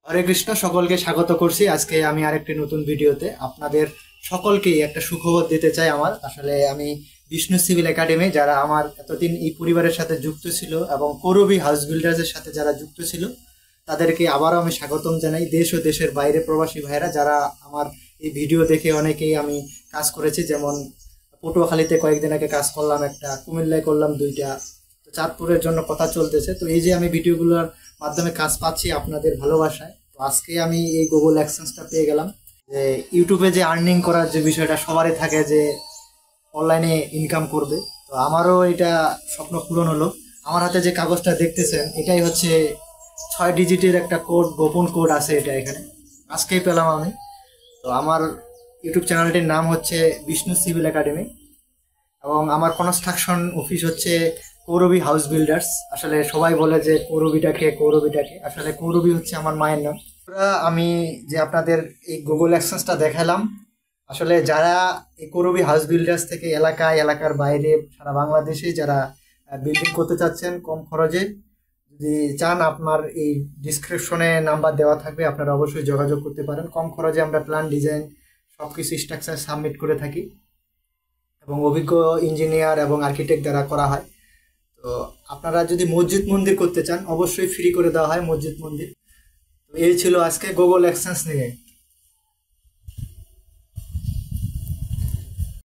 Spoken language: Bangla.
হরে কৃষ্ণ, সকলকে স্বাগত করছি। আজকে আমি আরেকটি নতুন ভিডিওতে আপনাদের সকলকেই একটা সুখবর দিতে চাই। আমি বিষ্ণু সিভিল একাডেমি, যারা আমার এতদিন এই পরিবারের সাথে যুক্ত ছিল এবং করবি হাউস বিল্ডার্সের সাথে যারা যুক্ত ছিল, তাদেরকে আবারও আমি স্বাগতম জানাই। দেশ ও দেশের বাইরে প্রবাসী ভাইরা যারা আমার এই ভিডিও দেখে অনেকেই আমি কাজ করেছি, যেমন পটুয়াখালীতে কয়েকদিন আগে কাজ করলাম একটা, কুমিল্লায় করলাম দুইটা, তো চাঁদপুরের জন্য কথা চলতেছে। তো এই যে আমি ভিডিওগুলোর মাধ্যমে কাজ পাচ্ছি আপনাদের ভালোবাসায়, তো আজকে আমি এই গুগল অ্যাডসেন্সটা পেয়ে গেলাম। যে ইউটিউবে যে আর্নিং করার যে বিষয়টা সবারই থাকে, যে অনলাইনে ইনকাম করবে, তো আমারও এটা স্বপ্ন পূরণ হলো। আমার হাতে যে কাগজটা দেখতেছেন, এটাই হচ্ছে 6 ডিজিটের একটা কোড, গোপন কোড আছে এটা এখানে, আজকেই পেলাম আমি। তো আমার ইউটিউব চ্যানেলটির নাম হচ্ছে বিষ্ণু সিভিল একাডেমি এবং আমার কনস্ট্রাকশন অফিস হচ্ছে কৌরবী হাউস বিল্ডার্স। আসলে সবাই বলে যে কৌরবীটাকে, আসলে কৌরবী হচ্ছে আমার মায়ের নাম। আমি যে আপনাদের এই গুগল অ্যাক্সেসটা দেখালাম, আসলে যারা এই কৌরবী হাউস বিল্ডার্স থেকে এলাকার বাইরে সারা বাংলাদেশে যারা বিল্ডিং করতে চাচ্ছেন কম খরচে, যদি চান, আপনার এই ডিসক্রিপশনে নাম্বার দেওয়া থাকবে, আপনারা অবশ্যই যোগাযোগ করতে পারেন। কম খরচে আমরা প্ল্যান, ডিজাইন সবকিছু স্ট্রাকচার সাবমিট করে থাকি এবং অভিজ্ঞ ইঞ্জিনিয়ার এবং আর্কিটেক্ট দ্বারা করা হয়। তো আপনারা যদি মসজিদ মন্দির করতে চান, অবশ্যই ফ্রি করে দেওয়া হয় মসজিদ মন্দির। তো এই ছিল আজকে গুগল অ্যাডসেন্স নিয়ে।